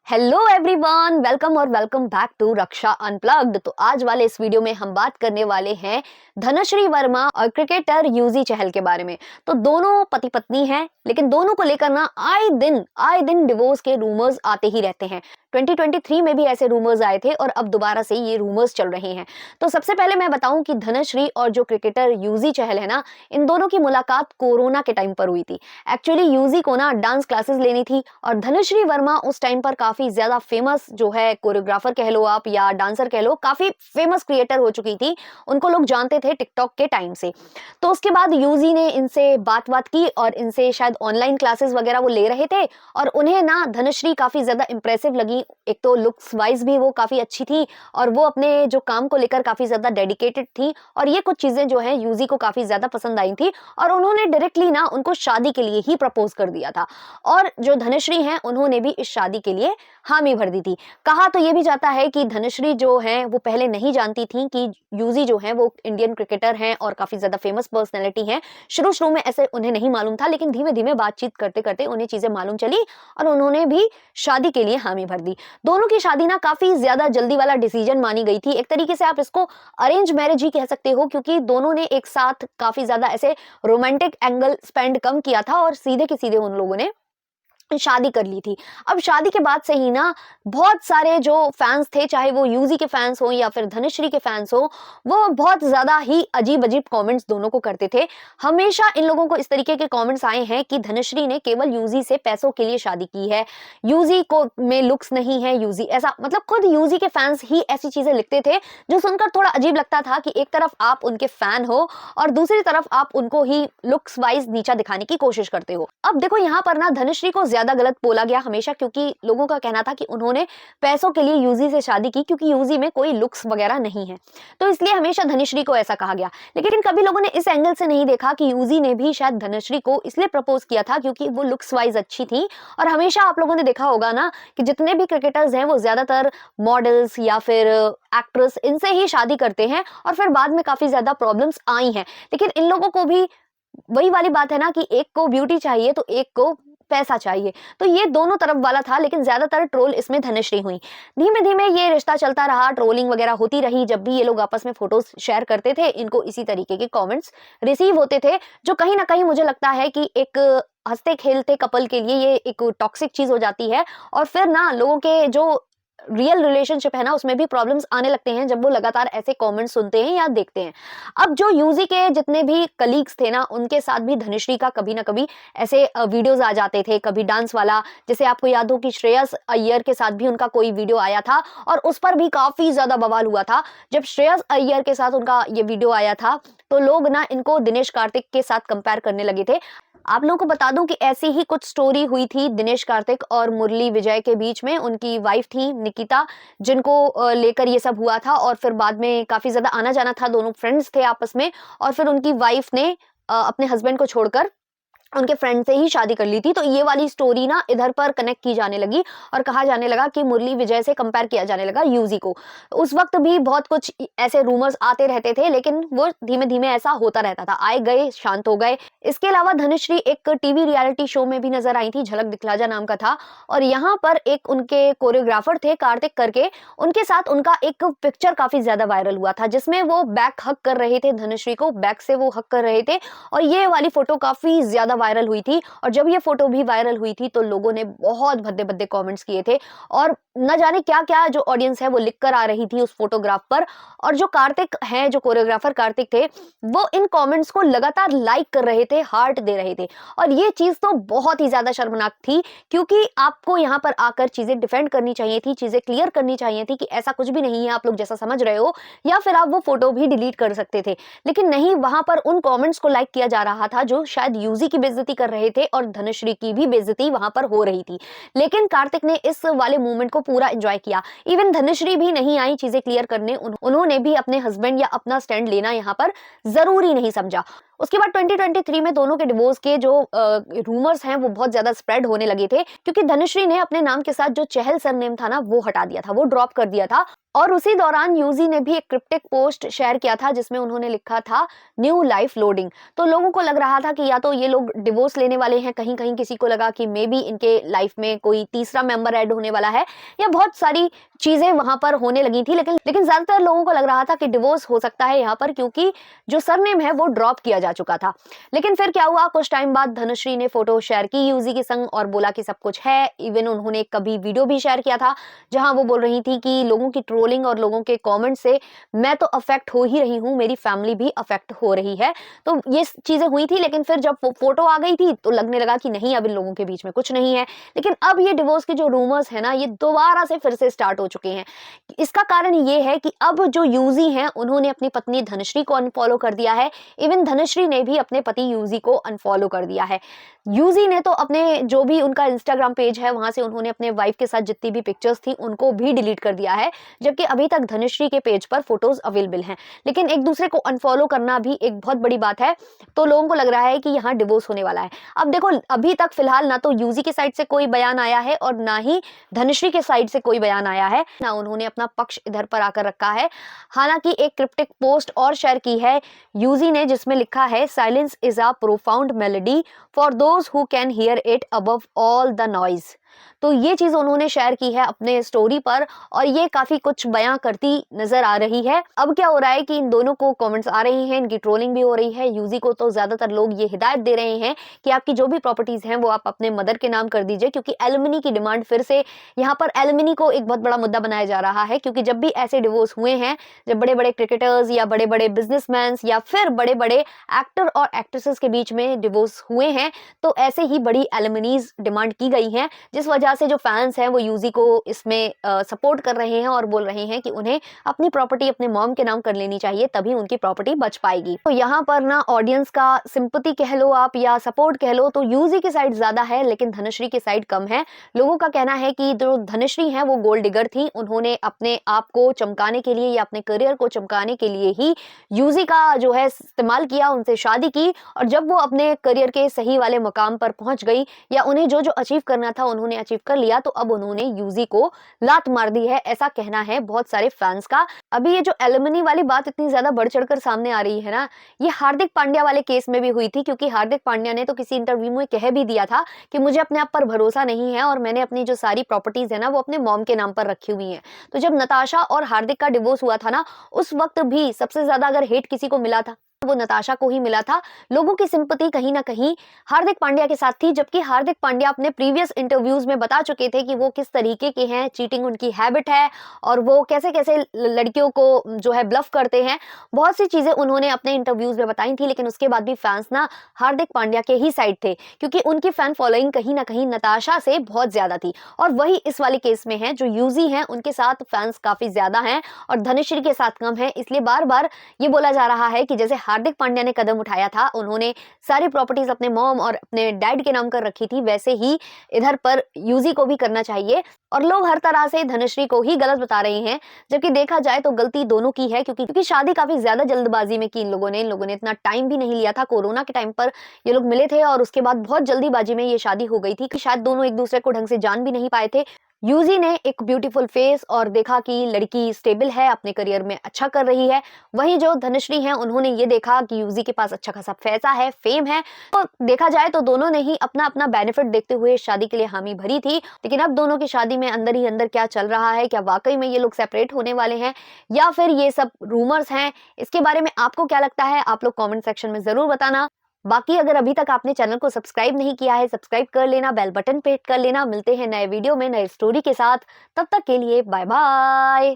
Hello everyone, welcome और welcome back to Raksha unplugged. तो आज वाले इस वीडियो में हम बात करने वाले हैं धनश्री वर्मा और क्रिकेटर यूजी चहल के बारे में। तो दोनों पति पत्नी हैं, लेकिन दोनों को लेकर ना आए दिन डिवोर्स के रूमर्स आते ही रहते हैं। 2023 में भी ऐसे रूमर्स आए थे और अब दोबारा से ये रूमर्स चल रहे हैं। तो सबसे पहले मैं बताऊं कि धनश्री और जो क्रिकेटर यूजी चहल है ना, इन दोनों की मुलाकात कोरोना के टाइम पर हुई थी। एक्चुअली यूजी को ना डांस क्लासेस लेनी थी और धनश्री वर्मा उस टाइम पर काफी ज्यादा फेमस जो है कोरियोग्राफर कह लो आप या डांसर कह लो, काफी फेमस क्रिएटर हो चुकी थी। उनको लोग जानते थे टिकटॉक के टाइम से। तो उसके बाद यूजी ने इनसे बात की और इनसे शायद ऑनलाइन क्लासेस वगैरह वो ले रहे थे और उन्हें ना धनश्री काफी ज्यादा इंप्रेसिव लगी। एक तो लुक्स वाइज भी वो काफी अच्छी थी और वो अपने जो काम को लेकर काफी ज्यादा डेडिकेटेड थी और ये कुछ चीजें जो है यूजी को काफी ज्यादा पसंद आई थी और उन्होंने डायरेक्टली ना उनको शादी के लिए ही प्रपोज कर दिया था। और जो धनश्री हैं उन्होंने भी इस शादी के लिए हामी भर दी थी। कहा तो ये भी जाता है कि धनश्री जो है वो पहले नहीं जानती थी कि यूजी जो है वो इंडियन क्रिकेटर हैं और काफी ज्यादा फेमस पर्सनैलिटी हैं। शुरू में ऐसे उन्हें नहीं मालूम था, लेकिन धीमे धीमे बातचीत करते करते उन्हें चीजें मालूम चली और उन्होंने भी शादी के लिए हामी भर दी। दोनों की शादी ना काफी ज्यादा जल्दी वाला डिसीजन मानी गई थी। एक तरीके से आप इसको अरेंज मैरिज ही कह सकते हो, क्योंकि दोनों ने एक साथ काफी ज्यादा ऐसे रोमांटिक एंगल स्पेंड कम किया था और सीधे के सीधे उन लोगों ने शादी कर ली थी। अब शादी के बाद से ही ना बहुत सारे जो फैंस थे, चाहे वो यूजी के फैंस हो या फिर धनश्री के फैंस हो, वो बहुत ज्यादा ही अजीब अजीब कमेंट्स दोनों को करते थे। हमेशा इन लोगों को इस तरीके के कमेंट्स आए हैं कि धनश्री ने केवल यूजी से पैसों के लिए शादी की है, यूजी को में लुक्स नहीं है, यूजी ऐसा, मतलब खुद यूजी के फैंस ही ऐसी चीजें लिखते थे जो सुनकर थोड़ा अजीब लगता था कि एक तरफ आप उनके फैन हो और दूसरी तरफ आप उनको ही लुक्स वाइज नीचा दिखाने की कोशिश करते हो। अब देखो यहाँ पर ना धनश्री को ज्यादा गलत बोला गया हमेशा, क्योंकि लोगों का कहना था कि उन्होंने पैसों के लिए यूजी से शादी की, क्योंकि यूजी में कोई लुक्स वगैरह नहीं है, तो इसलिए हमेशा धनश्री को ऐसा कहा गया। लेकिन कभी लोगों ने इस एंगल से नहीं देखा कि यूजी ने भी शायद धनश्री को इसलिए प्रपोज किया था क्योंकि वो लुक्स वाइज अच्छी थी। और हमेशा आप लोगों ने देखा होगा ना कि जितने भी क्रिकेटर्स हैं वो ज्यादातर मॉडल्स या फिर एक्ट्रेस इनसे ही शादी करते हैं और फिर बाद में काफी ज्यादा प्रॉब्लम्स आई हैं। लेकिन इन लोगों को भी वही वाली बात है ना कि एक को ब्यूटी चाहिए तो एक को पैसा चाहिए, तो ये दोनों तरफ वाला था। लेकिन ज्यादातर ट्रोल इसमें धनश्री हुई। धीमे धीमे ये रिश्ता चलता रहा, ट्रोलिंग वगैरह होती रही। जब भी ये लोग आपस में फोटोज शेयर करते थे, इनको इसी तरीके के कमेंट्स रिसीव होते थे, जो कहीं ना कहीं मुझे लगता है कि एक हंसते खेलते कपल के लिए ये एक टॉक्सिक चीज हो जाती है और फिर ना लोगों के जो रियल रिलेशनशिप है ना उसमें भी प्रॉब्लम्स आने लगते हैं जब वो लगातार ऐसे कमेंट्स सुनते हैं या देखते हैं। अब जो यूजी के जितने भी कलीग्स थे ना, उनके साथ भी धनश्री का कभी ना कभी ऐसे वीडियोस आ जाते थे, कभी डांस वाला। जैसे आपको याद हो कि श्रेयस अय्यर के साथ भी उनका कोई वीडियो आया था और उस पर भी काफी ज्यादा बवाल हुआ था। जब श्रेयस अय्यर के साथ उनका ये वीडियो आया था तो लोग ना इनको दिनेश कार्तिक के साथ कंपेयर करने लगे थे। आप लोगों को बता दूं कि ऐसी ही कुछ स्टोरी हुई थी दिनेश कार्तिक और मुरली विजय के बीच में। उनकी वाइफ थी निकिता, जिनको लेकर ये सब हुआ था और फिर बाद में काफी ज्यादा आना जाना था, दोनों फ्रेंड्स थे आपस में। और फिर उनकी वाइफ ने अपने हस्बैंड को छोड़कर उनके फ्रेंड से ही शादी कर ली थी। तो ये वाली स्टोरी ना इधर पर कनेक्ट की जाने लगी और कहा जाने लगा कि मुरली विजय से कंपेयर किया जाने लगा यूजी को। उस वक्त भी बहुत कुछ ऐसे रूमर्स आते रहते थे, लेकिन वो धीमे धीमे ऐसा होता रहता था, आए गए शांत हो गए। इसके अलावा धनश्री एक टीवी रियलिटी शो में भी नजर आई थी, झलक दिखला जा नाम का था, और यहाँ पर एक उनके कोरियोग्राफर थे कार्तिक करके, उनके साथ उनका एक पिक्चर काफी ज्यादा वायरल हुआ था जिसमें वो बैक हक कर रहे थे, धनश्री को बैक से वो हक कर रहे थे और ये वाली फोटो काफी ज्यादा वायरल हुई थी। और जब ये फोटो भी वायरल हुई थी तो लोगों ने बहुत भद्दे भद्दे कमेंट्स किए थे और न जाने क्या क्या जो ऑडियंस है वो लिख कर आ रही थी उस फोटोग्राफ पर। और जो कार्तिक हैं, जो कोरियोग्राफर कार्तिक थे, वो इन कमेंट्स को लगातार लाइक कर रहे थे, हार्ट दे रहे थे। और ये चीज तो बहुत ही ज्यादा शर्मनाक थी, क्योंकि आपको यहाँ पर आकर चीजें डिफेंड करनी चाहिए थी, चीजें क्लियर करनी चाहिए थी कि ऐसा कुछ भी नहीं है आप लोग जैसा समझ रहे हो, या फिर आप वो फोटो भी डिलीट कर सकते थे। लेकिन नहीं, वहां पर उन कमेंट्स को लाइक किया जा रहा था जो शायद यूजी की बेइज्जती कर रहे थे और धनश्री की भी बेइज्जती वहां पर हो रही थी। लेकिन कार्तिक ने इस वाले मूवमेंट को पूरा एंजॉय किया। इवन धनश्री भी नहीं आई चीजें क्लियर करने, उन्होंने भी अपने हस्बैंड या अपना स्टैंड लेना यहाँ पर जरूरी नहीं समझा। उसके बाद 2023 में दोनों के डिवोर्स के जो रूमर्स हैं वो बहुत ज्यादा स्प्रेड होने लगे थे, क्योंकि धनुश्री ने अपने नाम के साथ जो चहल सरनेम था ना वो हटा दिया था, वो ड्रॉप कर दिया था। और उसी दौरान यूजी ने भी एक क्रिप्टिक पोस्ट शेयर किया था जिसमें उन्होंने लिखा था न्यू लाइफ लोडिंग। तो लोगों को लग रहा था कि या तो ये लोग डिवोर्स लेने वाले हैं, कहीं कहीं किसी को लगा कि मे बी इनके लाइफ में कोई तीसरा मेंबर ऐड होने वाला है, या बहुत सारी चीजें वहां पर होने लगी थी। लेकिन ज्यादातर लोगों को लग रहा था कि डिवोर्स हो सकता है यहाँ पर, क्योंकि जो सरनेम है वो ड्रॉप किया जा चुका था। लेकिन फिर क्या हुआ, कुछ टाइम बाद धनुश्री ने फोटो शेयर की यूजी के संग और बोला कि सब कुछ है। इवन उन्होंने कभी वीडियो भी शेयर किया था जहां वो बोल रही थी कि लोगों की ट्रोलिंग और लोगों के कमेंट से मैं तो अफेक्ट हो ही रही हूं, मेरी फैमिली भी अफेक्ट हो रही है। तो ये चीजें हुई थी, लेकिन फिर जब फोटो आ गई थी तो लगने लगा कि नहीं, अब इन लोगों के बीच में कुछ नहीं है। लेकिन अब ये डिवोर्स के जो रूमर्स है ना, ये दोबारा से फिर से स्टार्ट हो चुके हैं। इसका कारण ये है कि अब जो यूजी हैं उन्होंने अपनी पत्नी धनुश्री को अनफॉलो कर दिया है। इवन धनुश्री ने भी अपने पति यूजी को अनफॉलो कर दिया है। यूजी ने तो अपने जो भी उनका इंस्टाग्राम पेज है वहां से उन्होंने अपने वाइफ के साथ जितनी भी पिक्चर्स थी उनको भी डिलीट कर दिया है, जबकि अभी तक धनुश्री के पेज पर फोटोज अवेलेबल हैं। लेकिन एक दूसरे को अनफॉलो करना भी एक बहुत बड़ी बात है, तो लोगों को लग रहा है कि यहाँ डिवोर्स होने वाला है। अब देखो, अभी तक फिलहाल ना तो यूजी के साइड से कोई बयान आया है और ना ही धनुश्री के साइड से कोई बयान आया है, ना उन्होंने अपना पक्ष इधर पर आकर रखा है। हालांकि एक क्रिप्टिक पोस्ट और शेयर की है यूजी ने जिसमें लिखा है, silence is a profound melody for those who can hear it above all the noise. तो ये चीज उन्होंने शेयर की है अपने स्टोरी पर, और ये काफी कुछ बयां करती नजर आ रही है। अब क्या हो रहा है कि इन दोनों को कमेंट्स आ रही हैं, इनकी ट्रोलिंग भी हो रही है। यूजी को तो ज्यादातर लोग ये हिदायत दे रहे हैं कि आपकी जो भी प्रॉपर्टीज हैं वो आप अपने मदर के नाम कर दीजिए, क्योंकि एलिमनी की डिमांड फिर से यहाँ पर एलिमनी को एक बहुत बड़ा मुद्दा बनाया जा रहा है। क्योंकि जब भी ऐसे डिवोर्स हुए हैं, जब बड़े बड़े क्रिकेटर्स या बड़े बड़े बिजनेसमैन या फिर बड़े बड़े एक्टर और एक्ट्रेसेस के बीच में डिवोर्स हुए हैं, तो ऐसे ही बड़ी एलिमनीज डिमांड की गई है, जिस वजह से जो फैंस हैं वो यूजी को इसमें सपोर्ट कर रहे हैं और बोल रहे हैं कि उन्हें अपनी प्रॉपर्टी अपने मॉम के नाम कर लेनी चाहिए, तभी उनकी प्रॉपर्टी बच पाएगी। तो यहाँ पर ना ऑडियंस का सिंपैथी कह लो आप या सपोर्ट कह लो, तो यूजी की साइड ज्यादा है लेकिन धनुश्री की साइड कम है। लोगों का कहना है कि जो धनुश्री है वो गोल्ड डिगर थी, उन्होंने अपने आप को चमकाने के लिए या अपने करियर को चमकाने के लिए ही यूजी का जो है इस्तेमाल किया, उनसे शादी की, और जब वो अपने करियर के सही वाले मुकाम पर पहुंच गई या उन्हें जो जो अचीव करना था उन्होंने अचीव कर लिया, तो अब उन्होंने यूजी को लात मार दी है, ऐसा कहना है बहुत सारे फैंस का। अभी ये जो एलिमनी वाली बात इतनी ज्यादा बढ़ चढ़कर सामने आ रही है ना, ये हार्दिक पांड्या वाले केस में भी हुई थी, क्योंकि हार्दिक पांड्या ने तो किसी इंटरव्यू में कह भी दिया था कि मुझे अपने आप पर भरोसा नहीं है और मैंने अपनी जो सारी प्रॉपर्टीज है ना वो अपने मॉम के नाम पर रखी हुई है। तो जब नताशा और हार्दिक का डिवोर्स हुआ था ना, उस वक्त भी सबसे ज्यादा अगर हेट किसी को मिला था वो नताशा को ही मिला था। लोगों की सिंपैथी कहीं ना कहीं हार्दिक पांड्या के साथ थी, जबकि हार्दिक पांड्या अपने प्रीवियस इंटरव्यूज में बता चुके थे कि वो किस तरीके के हैं, चीटिंग उनकी हैबिट है और वो कैसे कैसे लड़कियों को जो है ब्लफ करते हैं। बहुत सी चीजें उन्होंने अपने इंटरव्यूज में बताई थी, लेकिन उसके बाद भी फैंस ना हार्दिक पांड्या के ही साइड थे, क्योंकि उनकी फैन फॉलोइंग कहीं ना कहीं नताशा से बहुत ज्यादा थी। और वही इस वाले केस में है, जो यूजी हैं उनके साथ फैंस काफी ज्यादा हैं और धनुश्री के साथ कम है। इसलिए बार बार ये बोला जा रहा है कि जैसे हार्दिक पांड्या ने कदम उठाया था, उन्होंने सारी प्रॉपर्टीज अपने मॉम और अपने डैड के नाम कर रखी थी, वैसे ही इधर पर यूजी को भी करना चाहिए। और लोग हर तरह से धनुश्री को ही गलत बता रहे हैं, जबकि देखा जाए तो गलती दोनों की है, क्योंकि शादी काफी ज्यादा जल्दबाजी में की इन लोगों ने इतना टाइम भी नहीं लिया था। कोरोना के टाइम पर ये लोग मिले थे और उसके बाद बहुत जल्दीबाजी में ये शादी हो गई थी कि शायद दोनों एक दूसरे को ढंग से जान भी नहीं पाए थे। यूजी ने एक ब्यूटीफुल फेस और देखा कि लड़की स्टेबल है, अपने करियर में अच्छा कर रही है। वहीं जो धनुश्री हैं उन्होंने ये देखा कि यूजी के पास अच्छा खासा पैसा है, फेम है, तो देखा जाए तो दोनों ने ही अपना अपना बेनिफिट देखते हुए शादी के लिए हामी भरी थी। लेकिन अब दोनों की शादी में अंदर ही अंदर क्या चल रहा है, क्या वाकई में ये लोग सेपरेट होने वाले हैं या फिर ये सब रूमर्स हैं, इसके बारे में आपको क्या लगता है आप लोग कमेंट सेक्शन में जरूर बताना। बाकी अगर अभी तक आपने चैनल को सब्सक्राइब नहीं किया है, सब्सक्राइब कर लेना, बेल बटन पे हिट कर लेना। मिलते हैं नए वीडियो में नए स्टोरी के साथ, तब तक के लिए बाय बाय।